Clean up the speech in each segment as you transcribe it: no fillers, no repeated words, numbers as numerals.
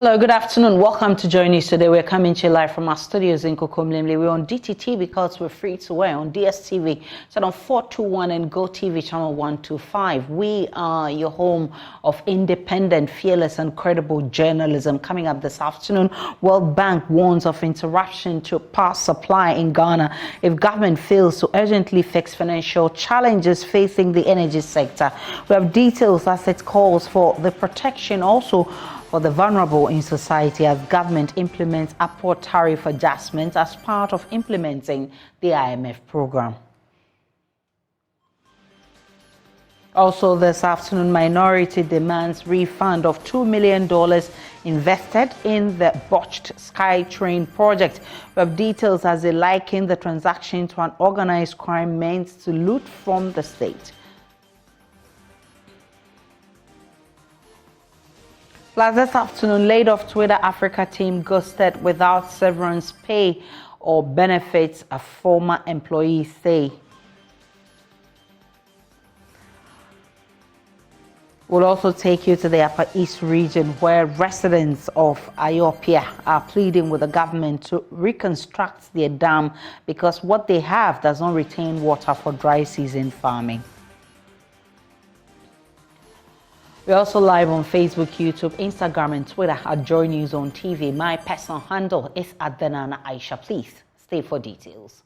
Hello, good afternoon. Welcome to Join News today. We're coming to you live from our studios in Kokomlemle. We're on DTT because we're free to air on DSTV, channel 421 and GoTV channel 125. We are your home of independent, fearless and credible journalism. Coming up this afternoon, World Bank warns of interruption to power supply in Ghana if government fails to urgently fix financial challenges facing the energy sector. We have details as it calls for the protection also for the vulnerable in society as government implements upward tariff adjustments as part of implementing the IMF program. Also this afternoon, minority demands refund of $2 million invested in the botched SkyTrain project. We have details as they liken the transaction to an organized crime meant to loot from the state. Plus this afternoon, laid off Twitter Africa team ghosted without severance pay or benefits, a former employee say. We'll also take you to the Upper East region where residents of Ayopia are pleading with the government to reconstruct their dam because what they have does not retain water for dry season farming. We're also live on Facebook, YouTube, Instagram, and Twitter at Joy News on TV. My personal handle is @Denana Aisha. Please stay for details.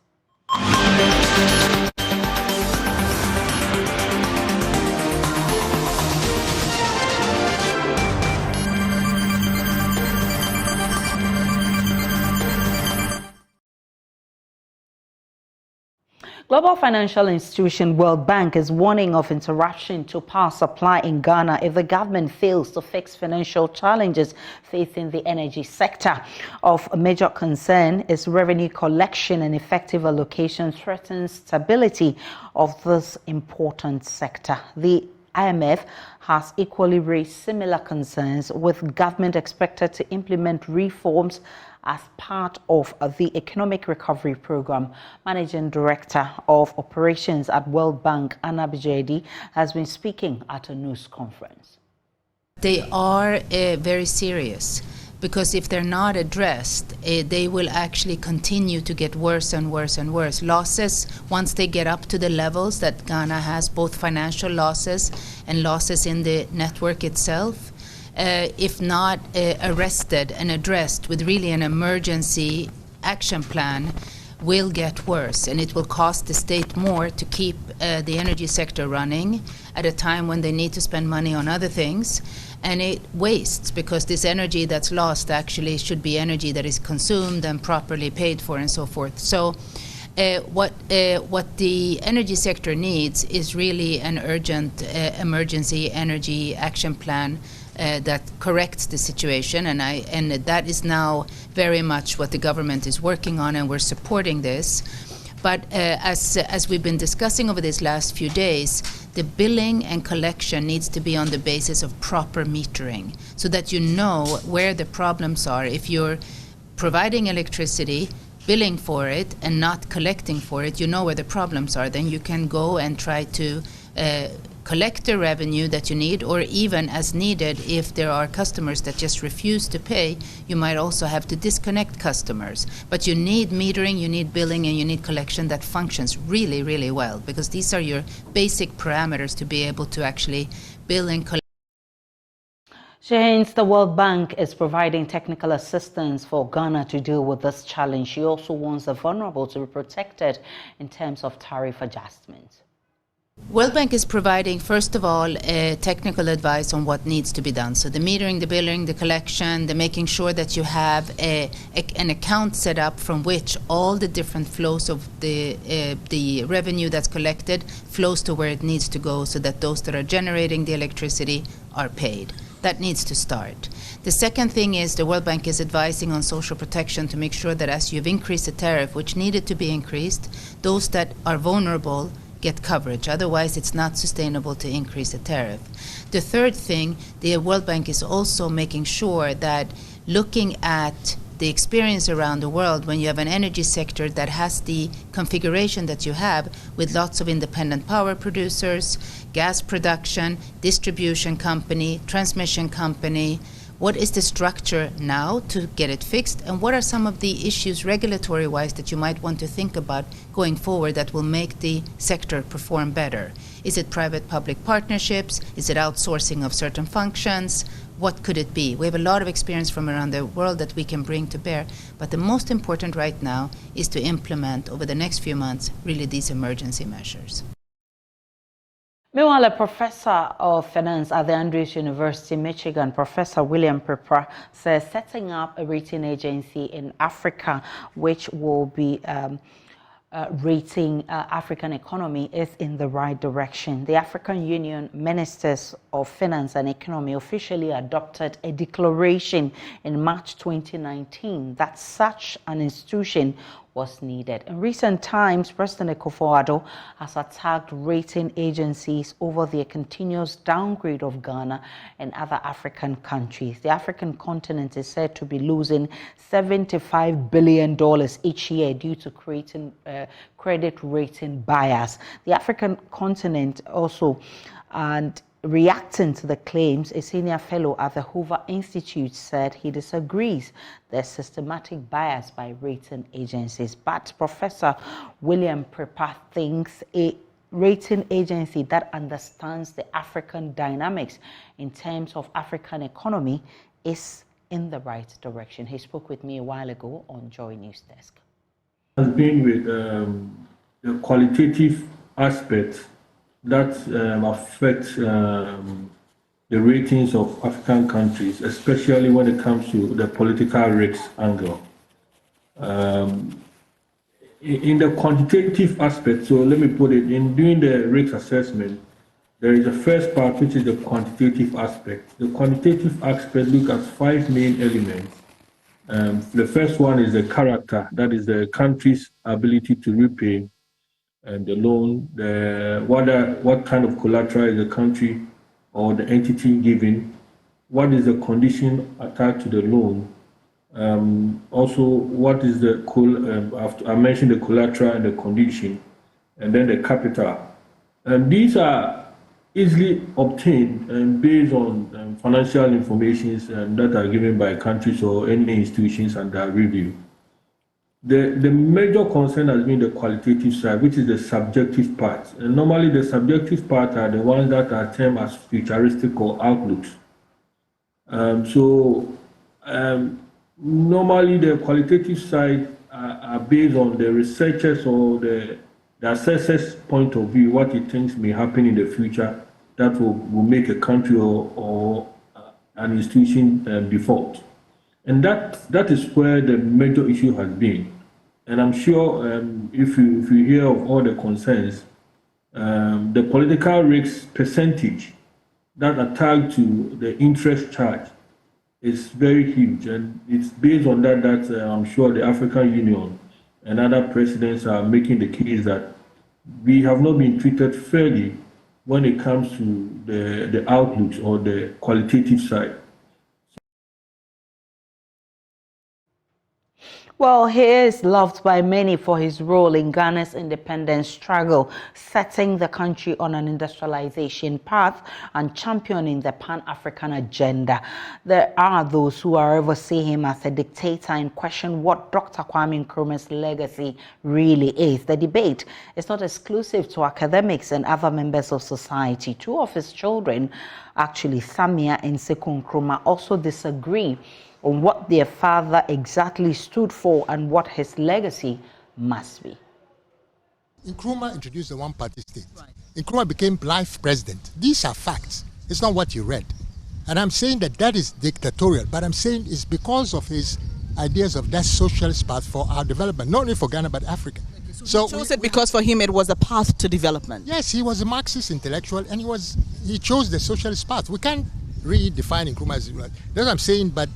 Global financial institution World Bank is warning of interruption to power supply in Ghana if the government fails to fix financial challenges facing the energy sector. Of major concern is revenue collection and effective allocation threatens stability of this important sector. The IMF has equally raised similar concerns, with government expected to implement reforms as part of the Economic Recovery Program. Managing Director of Operations at World Bank, Anna Bijedi, has been speaking at a news conference. They are very serious, because if they're not addressed, they will actually continue to get worse and worse and worse. Losses, once they get up to the levels that Ghana has, both financial losses and losses in the network itself, if not arrested and addressed with really an emergency action plan, will get worse, and it will cost the state more to keep the energy sector running at a time when they need to spend money on other things, and it wastes, because this energy that's lost actually should be energy that is consumed and properly paid for and so forth. So what the energy sector needs is really an urgent emergency energy action plan that corrects the situation, and that is now very much what the government is working on, and we're supporting this. But as we've been discussing over these last few days, the billing and collection needs to be on the basis of proper metering, so that you know where the problems are. If you're providing electricity, billing for it, and not collecting for it, you know where the problems are. Then you can go and try to collect the revenue that you need, or even as needed, if there are customers that just refuse to pay, you might also have to disconnect customers. But you need metering, you need billing, and you need collection that functions really, really well, because these are your basic parameters to be able to actually bill and collect. Hence, the World Bank is providing technical assistance for Ghana to deal with this challenge. She also wants the vulnerable to be protected in terms of tariff adjustments. World Bank is providing, first of all, technical advice on what needs to be done. So the metering, the billing, the collection, the making sure that you have an account set up from which all the different flows of the revenue that's collected flows to where it needs to go, so that those that are generating the electricity are paid. That needs to start. The second thing is the World Bank is advising on social protection to make sure that as you've increased the tariff, which needed to be increased, those that are vulnerable get coverage. Otherwise, it's not sustainable to increase the tariff. The third thing, the World Bank is also making sure that looking at the experience around the world, when you have an energy sector that has the configuration that you have, with lots of independent power producers, gas production, distribution company, transmission company, What is the structure now to get it fixed? And what are some of the issues regulatory-wise that you might want to think about going forward that will make the sector perform better? Is it private-public partnerships? Is it outsourcing of certain functions? What could it be? We have a lot of experience from around the world that we can bring to bear, but the most important right now is to implement over the next few months really these emergency measures. Meanwhile, a professor of finance at the Andrews University, Michigan, Professor William Prepra, says setting up a rating agency in Africa which will be rating African economy is in the right direction. The African Union Ministers of Finance and Economy officially adopted a declaration in March 2019 that such an institution was needed. In recent times, President Akufo-Addo has attacked rating agencies over their continuous downgrade of Ghana and other African countries. The African continent is said to be losing $75 billion each year due to creating credit rating bias. The African continent also, and reacting to the claims, a senior fellow at the Hoover Institute said he disagrees there's systematic bias by rating agencies. But Professor William Prepra thinks a rating agency that understands the African dynamics in terms of African economy is in the right direction. He spoke with me a while ago on Joy News Desk. Has been with the qualitative aspects that affect the ratings of African countries, especially when it comes to the political risk angle. In the quantitative aspect, so let me put it, in doing the risk assessment, there is a first part which is the quantitative aspect. The quantitative aspect looks at 5 main elements. The first one is the character, that is the country's ability to repay and the loan, what kind of collateral is the country or the entity giving, what is the condition attached to the loan, also what is the, I mentioned the collateral and the condition, and then the capital. And these are easily obtained and based on financial information that are given by countries or any institutions under review. The major concern has been the qualitative side, which is the subjective part. And normally the subjective part are the ones that are termed as futuristic or outlooks. Normally the qualitative side are based on the researchers or the assessor's point of view, what he thinks may happen in the future that will make a country or an institution default. And that is where the major issue has been. And I'm sure if you hear of all the concerns, the political risk percentage that attached to the interest charge is very huge. And it's based on that I'm sure the African Union and other presidents are making the case that we have not been treated fairly when it comes to the outlooks or the qualitative side. Well, he is loved by many for his role in Ghana's independence struggle, setting the country on an industrialization path and championing the Pan-African agenda. There are those who however see him as a dictator and question what Dr. Kwame Nkrumah's legacy really is. The debate is not exclusive to academics and other members of society. 2 of his children, actually Samia and Sekou Nkrumah, also disagree on what their father exactly stood for and what his legacy must be. Nkrumah introduced the one-party state. Right. Nkrumah became life president. These are facts. It's not what you read. And I'm saying that is dictatorial, but I'm saying it's because of his ideas of that socialist path for our development, not only for Ghana, but Africa. Okay, so he chose it because for him it was a path to development. Yes, he was a Marxist intellectual, and he chose the socialist path. We can't redefine Nkrumah as that's what I'm saying, but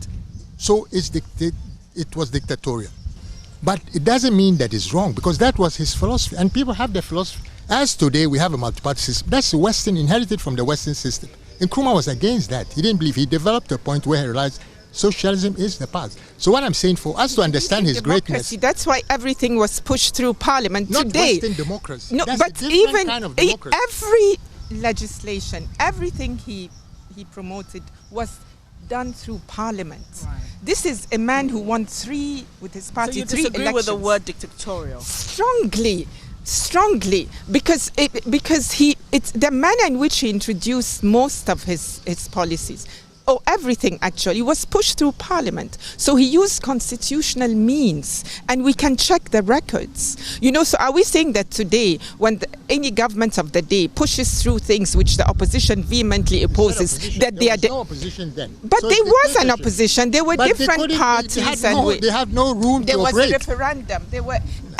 so it was dictatorial. But it doesn't mean that it's wrong, because that was his philosophy. And people have their philosophy. As today we have a multi-party system. That's the Western, inherited from the Western system. Nkrumah was against that. He didn't believe. He developed a point where he realized socialism is the path. So what I'm saying, for us to understand his greatness... That's why everything was pushed through Parliament not today. Not Western democracy. No, that's but even kind of every legislation, everything he promoted was done through parliament. Right. This is a man who won with his party, so you three disagree elections. with the word dictatorial? Strongly, because it's the manner in which he introduced most of his policies. Everything actually was pushed through parliament. So he used constitutional means, and we can check the records. So are we saying that today, when any government of the day pushes through things which the opposition vehemently opposes, that there was no opposition then? But there was an opposition. There were different parties. They had no room to operate. There was a referendum.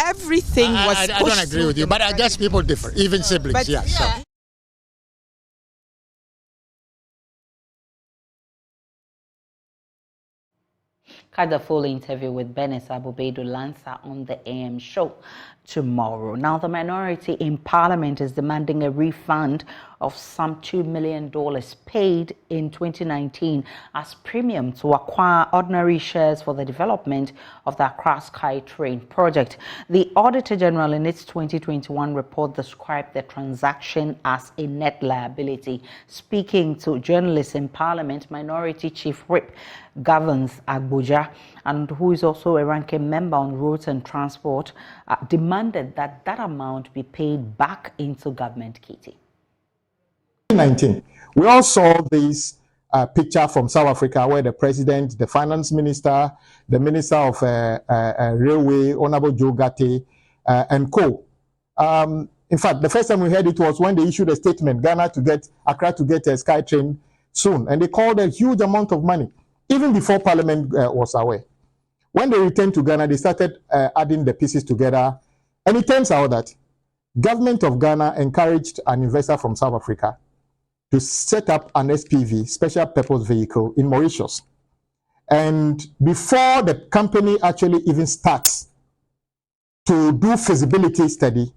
Everything was pushed. I don't agree with you, but I guess people differ, even siblings. But, yeah. So. Catch the full interview with Benes Abubedu Lanza on the AM show tomorrow. Now, the minority in Parliament is demanding a refund of some $2 million paid in 2019 as premium to acquire ordinary shares for the development of the Accra SkyTrain project. The Auditor General in its 2021 report described the transaction as a net liability. Speaking to journalists in Parliament, Minority Chief Whip Governs Agboja, and who is also a ranking member on Roads and Transport, demanded that amount be paid back into government kitty. 2019, we all saw this picture from South Africa where the president, the finance minister, the minister of railway, Honorable govt, and co. In fact, the first time we heard it was when they issued a statement, Accra to get a SkyTrain soon, and they called a huge amount of money, even before Parliament was aware. When they returned to Ghana, they started adding the pieces together, and it turns out that government of Ghana encouraged an investor from South Africa to set up an SPV, special purpose vehicle, in Mauritius. And before the company actually even starts to do feasibility study,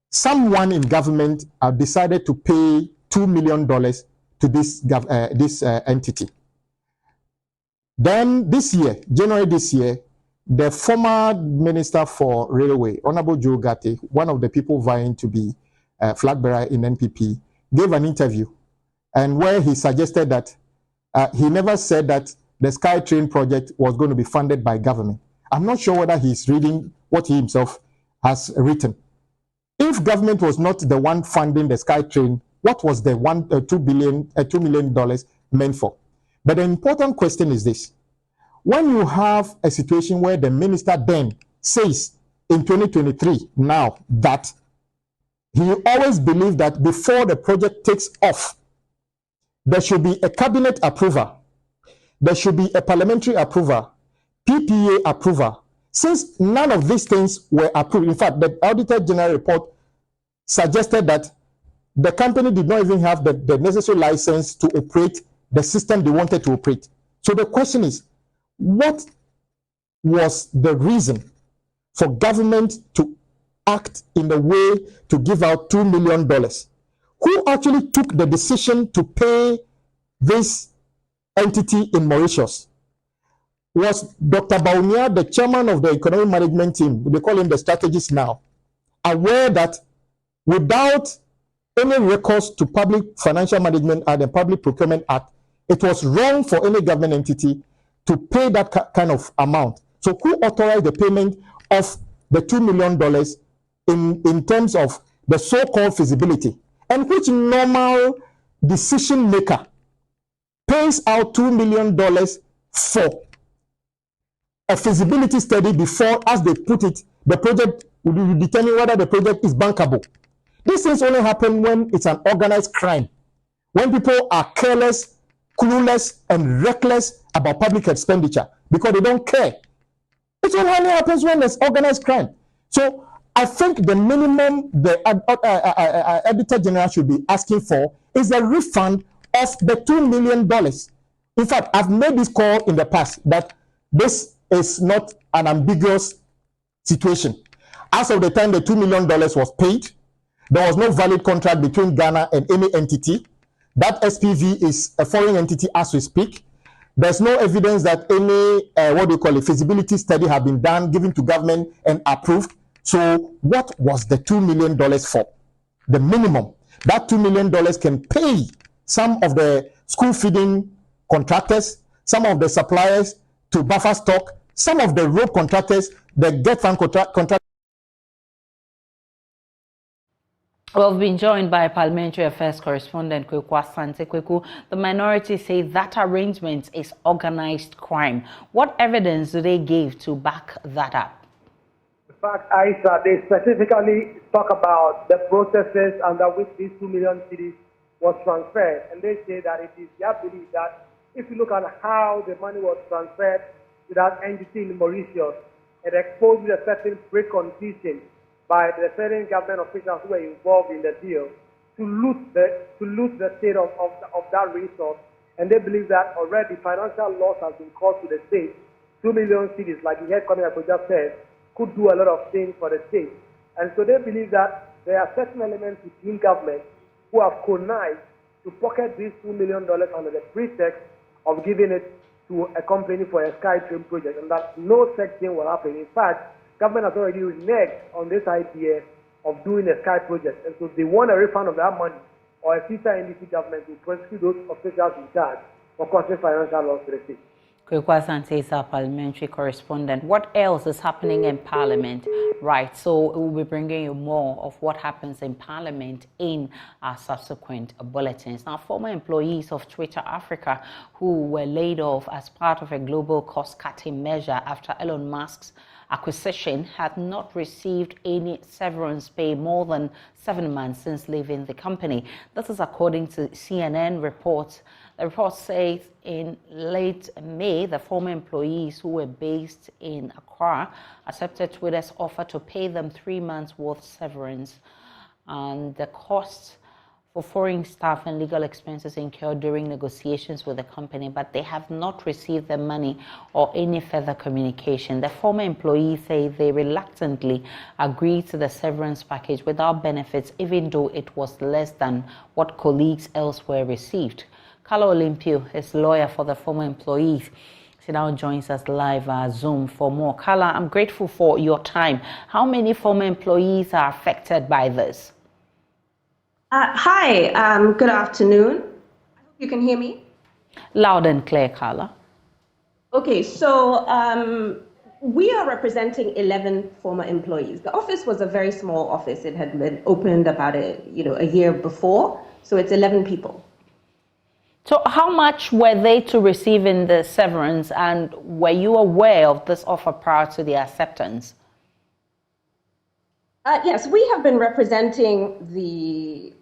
someone in government decided to pay $2 million to this entity. Then this year, January this year, the former Minister for Railway, Honorable govt, one of the people vying to be flag bearer in NPP, gave an interview, and where he suggested that he never said that the SkyTrain project was going to be funded by government. I'm not sure whether he's reading what he himself has written. If government was not the one funding the SkyTrain, what was the $2 million meant for? But the important question is this. When you have a situation where the minister then says in 2023 now that he always believed that before the project takes off, there should be a cabinet approval, there should be a parliamentary approval, PPA approval. Since none of these things were approved, in fact, the Auditor General report suggested that the company did not even have the necessary license to operate the system they wanted to operate. So the question is, what was the reason for government to act in the way to give out $2 million? Who actually took the decision to pay this entity in Mauritius? Was Dr. Baunia, the chairman of the economic management team, they call him the strategist now, aware that without any recourse to Public Financial Management and the Public Procurement Act, it was wrong for any government entity to pay that kind of amount? So who authorized the payment of the $2 million in terms of the so-called feasibility? And which normal decision maker pays out $2 million for a feasibility study before, as they put it, the project will determine whether the project is bankable? These things only happen when it's an organized crime, when people are careless, clueless, and reckless about public expenditure because they don't care. It only happens when there's organized crime. So I think the minimum the Auditor General should be asking for is a refund of the $2 million. In fact, I've made this call in the past that this is not an ambiguous situation. As of the time the $2 million was paid, there was no valid contract between Ghana and any entity. That SPV is a foreign entity as we speak. There's no evidence that any, feasibility study have been done, given to government and approved. So what was the $2 million for? The minimum. That $2 million can pay some of the school feeding contractors, some of the suppliers to buffer stock, some of the road contractors, the get fund contract. Well, we've been joined by Parliamentary Affairs Correspondent Kweku Asante. Kweku, the minority say that arrangement is organized crime. What evidence do they give to back that up? In fact, Aisha, they specifically talk about the processes under which these 2 million cedis was transferred, and they say that it is their belief that if you look at how the money was transferred to that entity in Mauritius, it exposes a certain precondition by the certain government officials who were involved in the deal to loot the state of that resource. And they believe that already financial loss has been caused to the state. 2 million cedis, like you heard Kwame Akoja said, could do a lot of things for the state. And so they believe that there are certain elements within government who have connived to pocket these $2 million under the pretext of giving it to a company for a SkyTrain project, and that no such thing will happen. In fact, government has already reneged on this idea of doing a Sky project, and so they want a refund of that money, or a future NDC government will prosecute those officials in charge for causing financial loss to the state. Kweku Asante is our parliamentary correspondent. What else is happening in Parliament? Right, so we'll be bringing you more of what happens in Parliament in our subsequent bulletins. Now, former employees of Twitter Africa who were laid off as part of a global cost-cutting measure after Elon Musk's acquisition had not received any severance pay more than 7 months since leaving the company. This is according to CNN reports. The report says in late May, the former employees who were based in Accra accepted Twitter's offer to pay them 3 months' worth severance, and the costs for foreign staff and legal expenses incurred during negotiations with the company, but they have not received the money or any further communication. The former employees say they reluctantly agreed to the severance package without benefits, even though it was less than what colleagues elsewhere received. Carlo Olympio is lawyer for the former employees. She now joins us live via Zoom for more. Carla, I'm grateful for your time. How many former employees are affected by this? Hi, good afternoon. I hope you can hear me. Loud and clear, Carla. Okay, so we are representing 11 former employees. The office was a very small office. It had been opened about a year before, so it's 11 people. So how much were they to receive in the severance, and were you aware of this offer prior to the acceptance? Yes, we have been representing the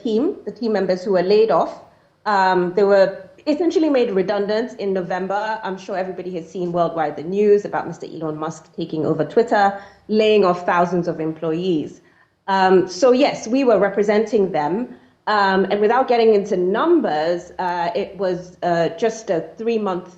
team members who were laid off. They were essentially made redundant in November. I'm sure everybody has seen worldwide the news about Mr. Elon Musk taking over Twitter, laying off thousands of employees. So yes, we were representing them. And without getting into numbers, it was just a 3-month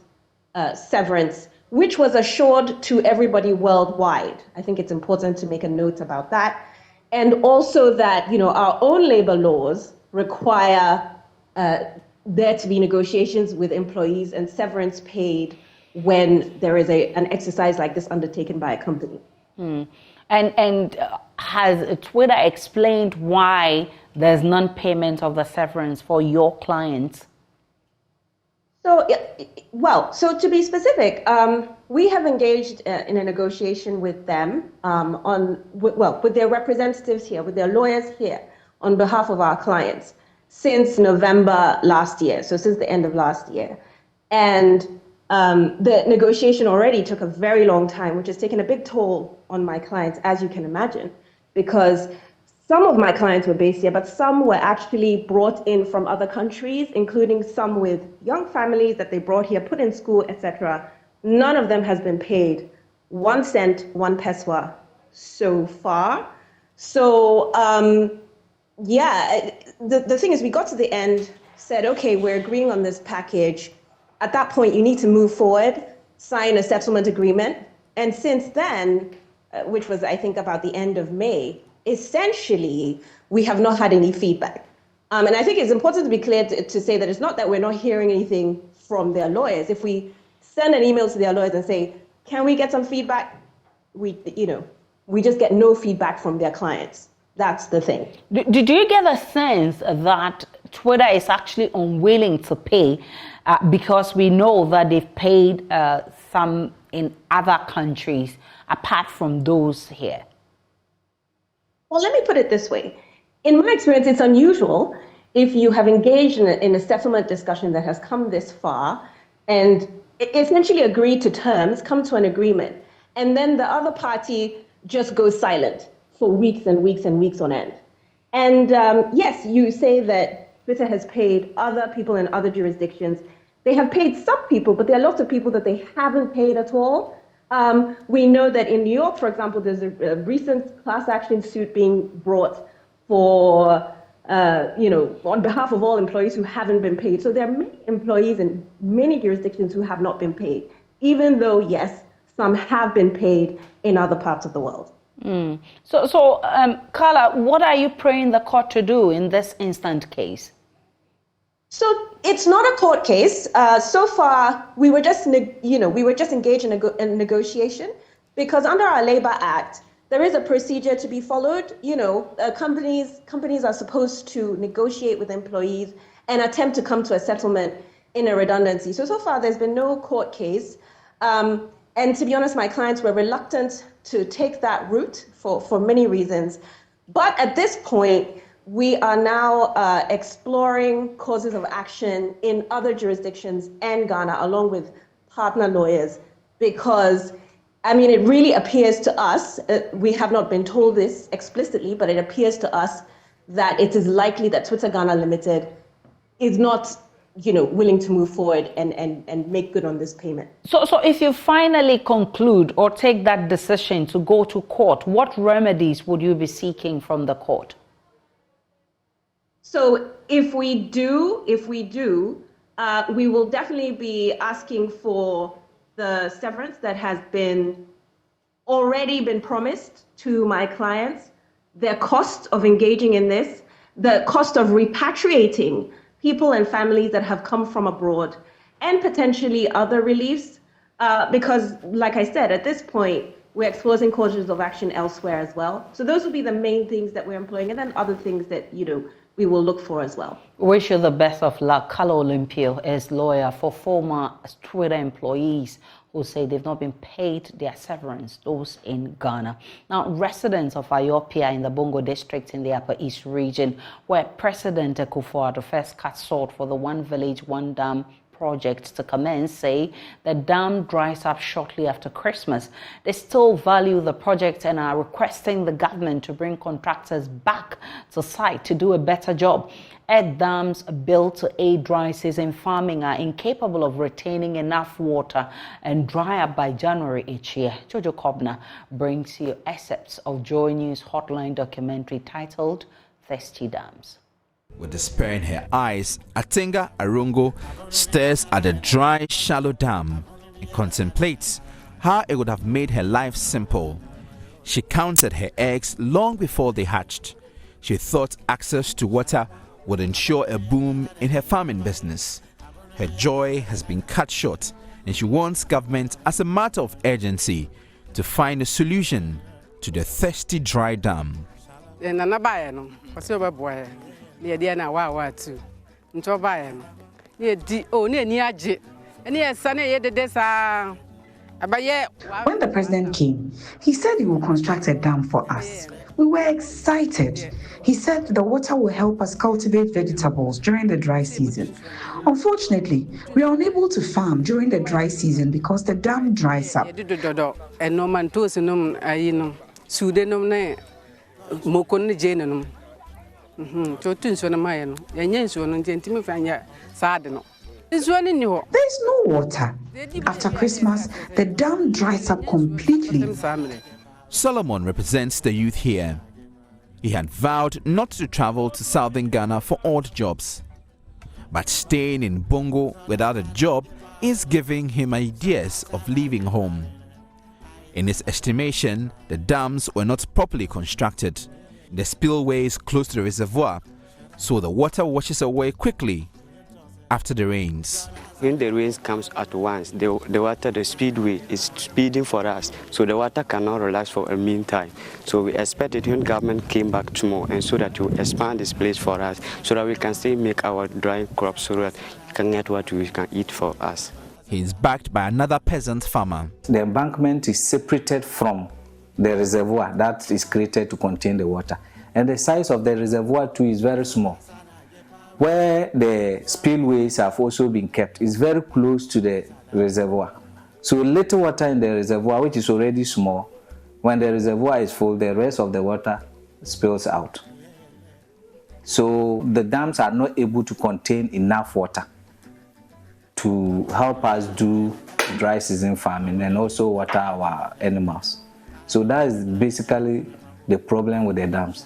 severance, which was assured to everybody worldwide. I think it's important to make a note about that. And also that, our own labor laws require there to be negotiations with employees and severance paid when there is an exercise like this undertaken by a company. And has Twitter explained why there's non-payment of the severance for your clients? So to be specific, we have engaged in a negotiation with them with their representatives here, with their lawyers here, on behalf of our clients since November last year, so since the end of last year. And the negotiation already took a very long time, which has taken a big toll on my clients, as you can imagine, because some of my clients were based here, but some were actually brought in from other countries, including some with young families that they brought here, put in school, etc. None of them has been paid 1 cent, 1 pesewa so far. So, the thing is, we got to the end, said, okay, we're agreeing on this package. At that point, you need to move forward, sign a settlement agreement. And since then, which was, I think, about the end of May, essentially, we have not had any feedback. And I think it's important to be clear to say that it's not that we're not hearing anything from their lawyers. If we send an email to their lawyers and say, can we get some feedback? We just get no feedback from their clients. That's the thing. Did you get a sense that Twitter is actually unwilling to pay? because we know that they've paid some in other countries apart from those here? Well, let me put it this way. In my experience, it's unusual if you have engaged in a settlement discussion that has come this far and essentially agreed to terms, come to an agreement, and then the other party just goes silent for weeks and weeks and weeks on end. And yes, you say that Twitter has paid other people in other jurisdictions. They have paid some people, but there are lots of people that they haven't paid at all. We know that in New York, for example, there's a recent class action suit being brought for, on behalf of all employees who haven't been paid. So there are many employees in many jurisdictions who have not been paid, even though, yes, some have been paid in other parts of the world. So, Carla, what are you praying the court to do in this instant case? So it's not a court case. So far, we were just engaged in a negotiation because under our Labor Act, there is a procedure to be followed. Companies are supposed to negotiate with employees and attempt to come to a settlement in a redundancy. So far, there's been no court case. And to be honest, my clients were reluctant to take that route for many reasons. But at this point, we are now exploring causes of action in other jurisdictions and Ghana, along with partner lawyers, because, it really appears to us, we have not been told this explicitly, but it appears to us that it is likely that Twitter Ghana Limited is not willing to move forward and make good on this payment. So if you finally conclude or take that decision to go to court, what remedies would you be seeking from the court? So if we do, we will definitely be asking for the severance that has already been promised to my clients, their cost of engaging in this, the cost of repatriating people and families that have come from abroad, and potentially other reliefs, because, like I said, at this point, we're exposing causes of action elsewhere as well. So those will be the main things that we're employing, and then other things that, we will look for as well. Wish you the best of luck. Carla Olympio is lawyer for former Twitter employees who say they've not been paid their severance, those in Ghana. Now, residents of Ayopia in the Bongo district in the Upper East region, where President Akufo-Addo first cut short for the One Village, One Dam project to commence, say the dam dries up shortly after Christmas. They still value the project and are requesting the government to bring contractors back to site to do a better job. Dams built to aid dry season farming are incapable of retaining enough water and dry up by January each year. Jojo Kobna brings you excerpts of Joy News Hotline documentary titled Thirsty Dams. With despair in her eyes, Atenga Arungo stares at the dry, shallow dam and contemplates how it would have made her life simple. She counted her eggs long before they hatched. She thought access to water would ensure a boom in her farming business. Her joy has been cut short, and she wants government, as a matter of urgency, to find a solution to the thirsty dry dam. When the president came, he said he will construct a dam for us. We were excited. He said the water will help us cultivate vegetables during the dry season. Unfortunately, we are unable to farm during the dry season because the dam dries up. There's no water. After Christmas, the dam dries up completely. Solomon represents the youth here. He had vowed not to travel to southern Ghana for odd jobs. But staying in Bongo without a job is giving him ideas of leaving home. In his estimation, the dams were not properly constructed. The spillway is close to the reservoir, so the water washes away quickly after the rains. when the rain comes at once, the water, the speedway is speeding for us, so the water cannot relax for a meantime. So we expect it when government came back tomorrow, and so that to expand this place for us, so that we can still make our dry crops, so that we can get what we can eat for us. He is backed by another peasant farmer. The embankment is separated from the reservoir that is created to contain the water, and the size of the reservoir too is very small. Where the spillways have also been kept is very close to the reservoir. So little water in the reservoir, which is already small, when the reservoir is full, the rest of the water spills out. So the dams are not able to contain enough water to help us do dry season farming and also water our animals. So that is basically the problem with the dams.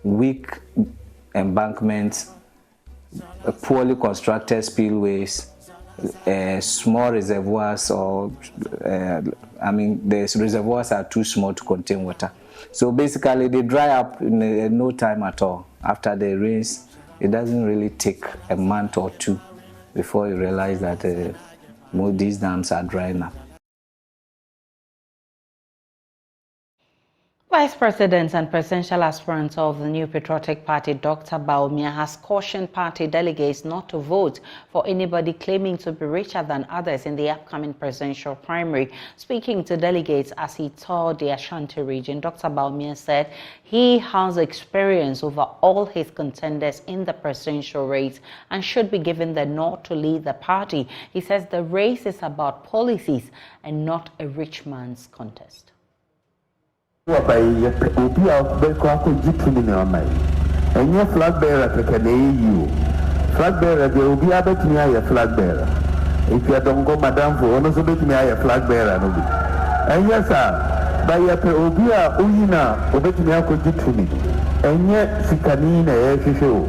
Weak embankments, poorly constructed spillways, small reservoirs, or the reservoirs are too small to contain water. So basically they dry up in no time at all. After the rains, it doesn't really take a month or two before you realize that these dams are drying up. Vice President and presidential aspirant of the New Patriotic Party, Dr. Bawumia, has cautioned party delegates not to vote for anybody claiming to be richer than others in the upcoming presidential primary. Speaking to delegates as he toured the Ashanti region, Dr. Bawumia said he has experience over all his contenders in the presidential race and should be given the nod to lead the party. He says the race is about policies and not a rich man's contest. Flag bearer flag bearer there will be a flag bearer. If you don't go madam for honor so bet me a flag bearer no be. And yes sir, by your obia uyina obet me ako jituni. And yet sikani na show.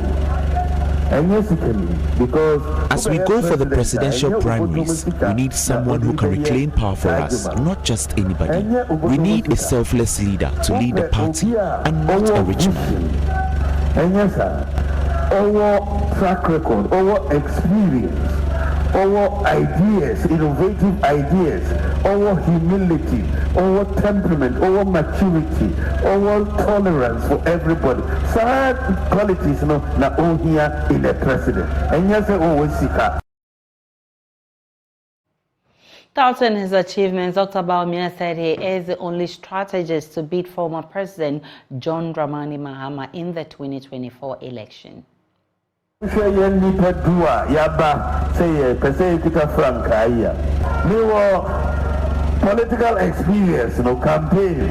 As we go for the presidential primaries, we need someone who can reclaim power for us, not just anybody. We need a selfless leader to lead the party and not a rich man. And yes, sir, our track record, our experience, our ideas, innovative ideas, our humility, our temperament, our maturity, our tolerance for everybody. Sad qualities, na all here in the president. And yes, always seek her. Touting his achievements, Dr. Bawumia said he is the only strategist to beat former President John Dramani Mahama in the 2024 election. Political experience, campaign.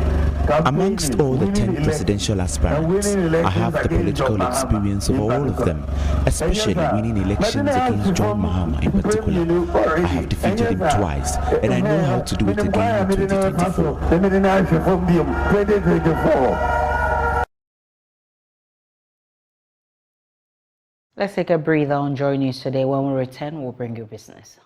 Amongst all the 10 presidential aspirants, I have the political experience of all of them, especially winning elections against John Mahama in particular. I have defeated him twice, and I know how to do it again in 2024. Let's take a breather on Joy News today. When we return, we'll bring you business.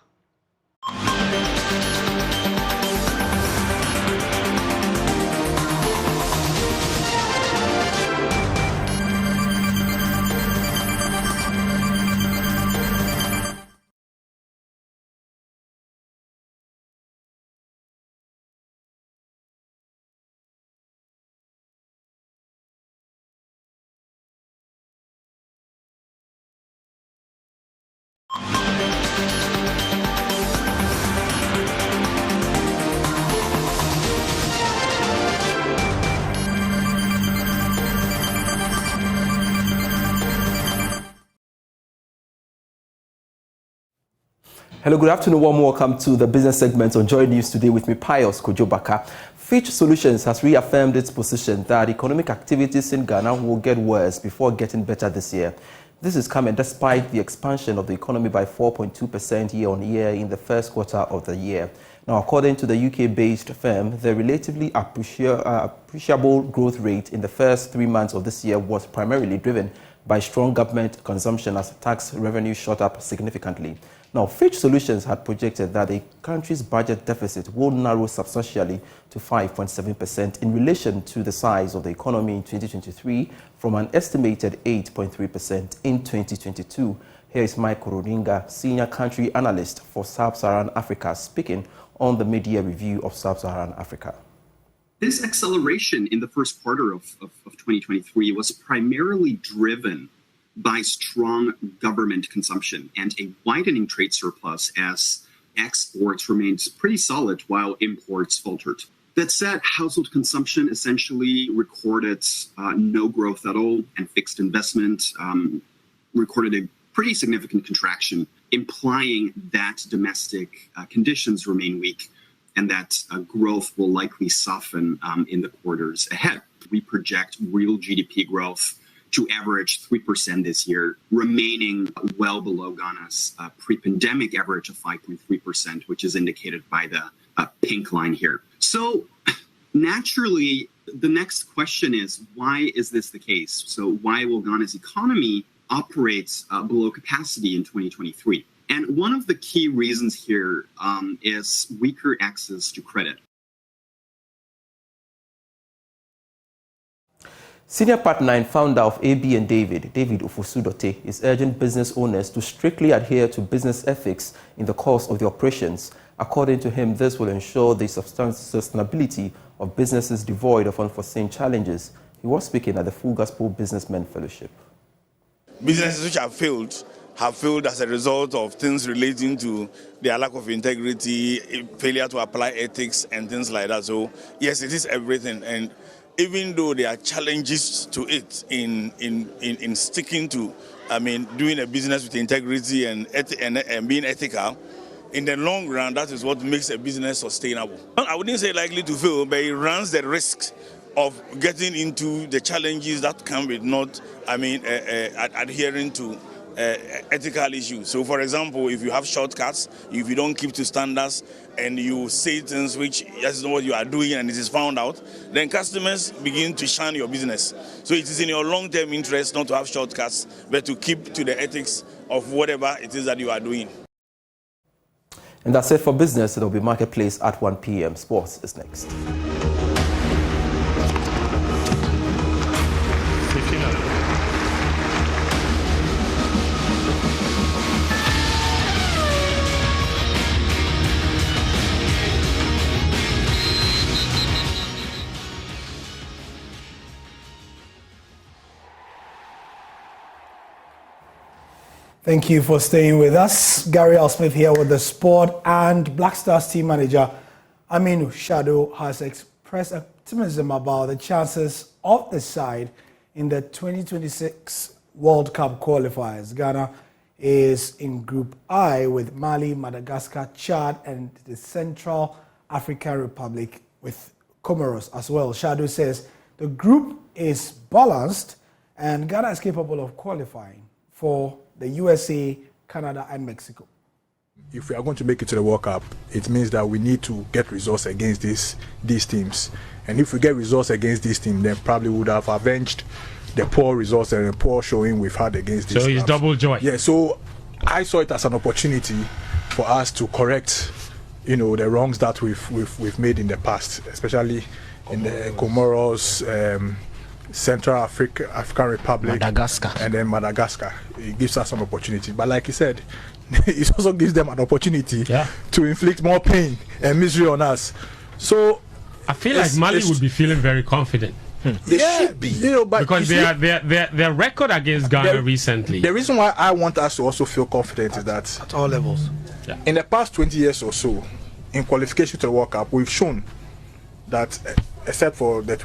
Hello, good afternoon. Warm welcome to the business segment on Joy News today with me, Pius Kojobaka. Fitch Solutions has reaffirmed its position that economic activities in Ghana will get worse before getting better this year. This is coming despite the expansion of the economy by 4.2% year-on-year in the first quarter of the year. Now, according to the UK-based firm, the relatively appreciable growth rate in the first 3 months of this year was primarily driven by strong government consumption as tax revenue shot up significantly. Now, Fitch Solutions had projected that the country's budget deficit will narrow substantially to 5.7% in relation to the size of the economy in 2023 from an estimated 8.3% in 2022. Here is Mike Rodinga, Senior Country Analyst for Sub-Saharan Africa, speaking on the mid-year review of Sub-Saharan Africa. This acceleration in the first quarter of 2023 was primarily driven by strong government consumption and a widening trade surplus as exports remained pretty solid while imports faltered. That said, household consumption essentially recorded no growth at all, and fixed investment recorded a pretty significant contraction, implying that domestic conditions remain weak and that growth will likely soften in the quarters ahead. We project real GDP growth to average 3% this year, remaining well below Ghana's pre-pandemic average of 5.3%, which is indicated by the pink line here. So naturally, the next question is, why is this the case? So why will Ghana's economy operate below capacity in 2023? And one of the key reasons here is weaker access to credit. Senior partner and founder of AB and David Ufosu-Dote, is urging business owners to strictly adhere to business ethics in the course of the operations. According to him, this will ensure the sustainability of businesses devoid of unforeseen challenges. He was speaking at the Full Gospel Businessmen Fellowship. Businesses which have failed as a result of things relating to their lack of integrity, failure to apply ethics and things like that. So yes, it is everything. And even though there are challenges to it in sticking to, doing a business with integrity and being ethical, in the long run, that is what makes a business sustainable. I wouldn't say likely to fail, but it runs the risk of getting into the challenges that come with not, adhering to ethical issues. So, for example, if you have shortcuts, if you don't keep to standards, and you say things which that's not what you are doing and it is found out, then customers begin to shun your business. So it is in your long-term interest not to have shortcuts, but to keep to the ethics of whatever it is that you are doing. And that's it for business. There will be Marketplace at 1 p.m. Sports is next. Thank you for staying with us. Gary L. Smith here with the sport, and Black Stars team manager Aminu Shado has expressed optimism about the chances of the side in the 2026 World Cup qualifiers. Ghana is in Group I with Mali, Madagascar, Chad, and the Central African Republic with Comoros as well. Shado says the group is balanced and Ghana is capable of qualifying for the USA, Canada, and Mexico. If we are going to make it to the World Cup, it means that we need to get results against these teams. And if we get results against these teams, then probably we would have avenged the poor results and the poor showing we've had against these teams. So it's double joy. Yeah, so I saw it as an opportunity for us to correct, the wrongs that we've made in the past, especially in the Comoros, Central African Republic, Madagascar, and then Madagascar. It gives us some opportunity, but like you said, it also gives them an opportunity to inflict more pain and misery on us. So I feel like Mali would be feeling very confident. They should be, but because their record against Ghana recently. The reason why I want us to also feel confident is that at all levels, in the past 20 years or so, in qualification to the World Cup, we've shown that. Except for the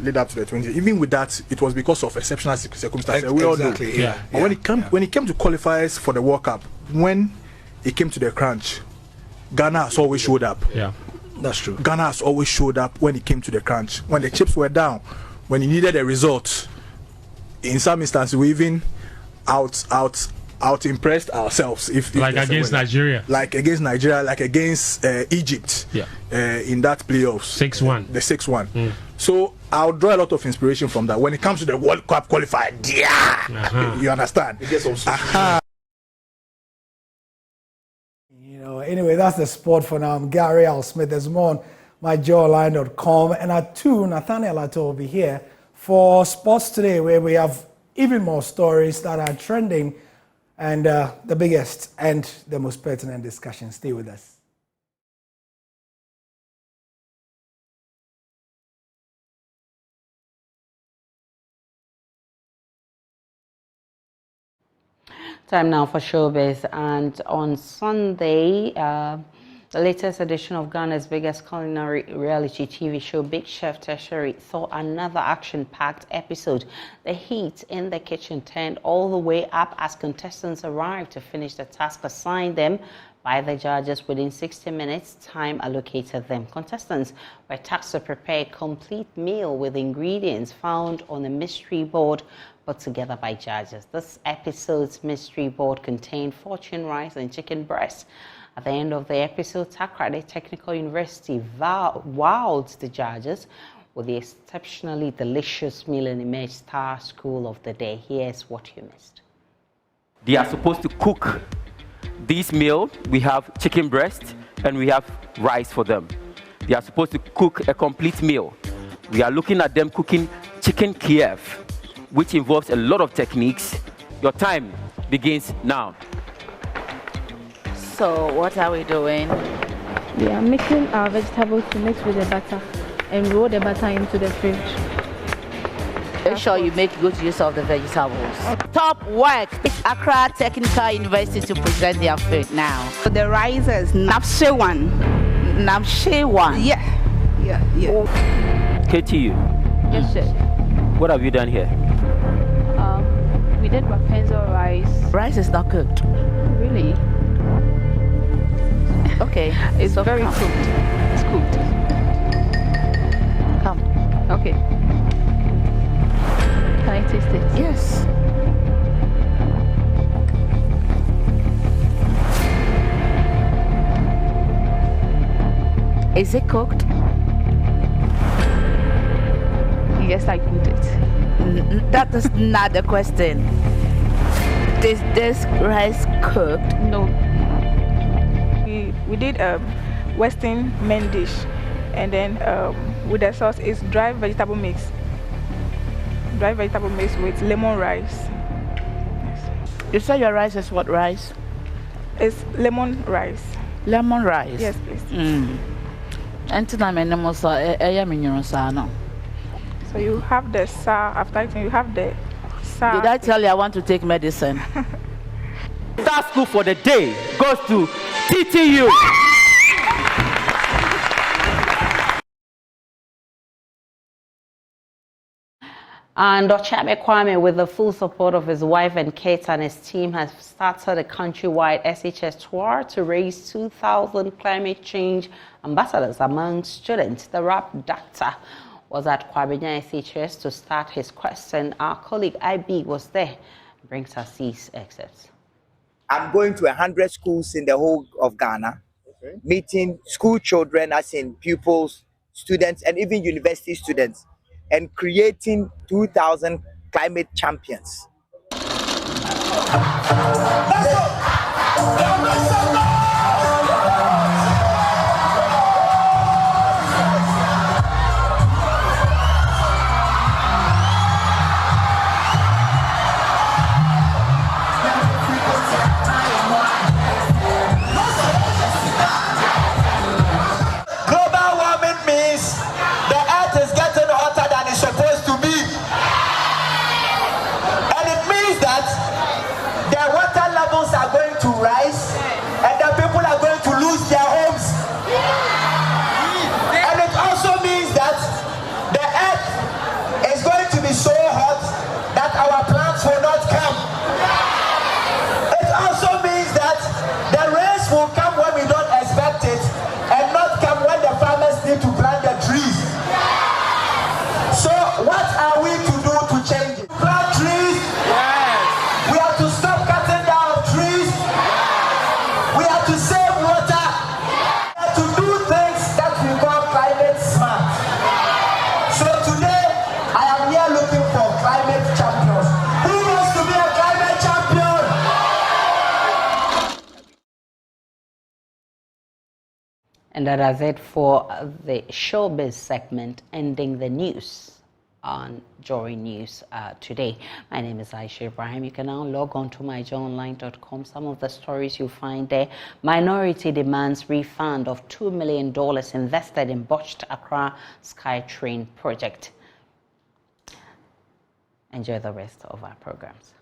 lead up to the 20, even with that, it was because of exceptional circumstances. We all know. But when it came to qualifiers for the World Cup, when it came to the crunch, Ghana has always showed up. Yeah, that's true. Ghana has always showed up when it came to the crunch. When the chips were down, when you needed a result, in some instances we even out impressed ourselves. Like against Nigeria, like against Egypt. In that playoffs, 6-1. The 6-1. So I'll draw a lot of inspiration from that when it comes to the World Cup qualifier. You understand? Anyway, that's the sport for now. I'm Gary L. Smith. There's more on myjawline.com, and at 2, Nathaniel Ato will be here for Sports Today, where we have even more stories that are trending and the biggest and the most pertinent discussion. Stay with us. Time now for showbiz, and on Sunday, the latest edition of Ghana's biggest culinary reality TV show, Big Chef Tertiary, saw another action-packed episode. The heat in the kitchen turned all the way up as contestants arrived to finish the task assigned them by the judges within 60 minutes time allocated them. Contestants were tasked to prepare a complete meal with ingredients found on a mystery board put together by judges. This episode's mystery board contained fortune rice and chicken breast. At the end of the episode, Takrady Technical University wowed the judges with the exceptionally delicious meal and emerged star school of the day. Here's what you missed. They are supposed to cook this meal. We have chicken breast and we have rice for them. They are supposed to cook a complete meal. We are looking at them cooking chicken Kiev, which involves a lot of techniques. Your time begins now. So what are we doing? We are making our vegetables to mix with the butter and roll the butter into the fridge. Make sure you make good use of the vegetables. Top work. It's Accra Technical University to present their food now. The rice is Napshewan. Namshewan. Yeah. KTU. Yes, sir. What have you done here? We did Rapunzel rice. Rice is not cooked. Really? Okay. It's so very come. cooked. It's cooked. Come. Okay. Can I taste it? Yes. Is it cooked? Yes, I cooked it. That is not the question. Is this rice cooked? No. We did a Western main dish, and then with the sauce is dry vegetable mix. Dry vegetable mix with lemon rice. You say your rice is what rice? It's lemon rice. Lemon rice? Yes, please. So you have the sour, after eating you have the sour. Did I tell you I want to take medicine? Star school for the day goes to TTU. And Ochame Kwame, with the full support of his wife and kids and his team, has started a countrywide SHS tour to raise 2,000 climate change ambassadors among students. The rap doctor was at Kwabenya SHS to start his quest, and our colleague IB was there. Brings us these excerpts. I'm going to 100 schools in the whole of Ghana, meeting school children, as in pupils, students, and even university students, and creating 2,000 climate champions. And that is it for the showbiz segment, ending the news on Joy News today. My name is Aisha Ibrahim. You can now log on to myjoyonline.com. Some of the stories you'll find there. Minority demands refund of $2 million invested in botched Accra SkyTrain project. Enjoy the rest of our programs.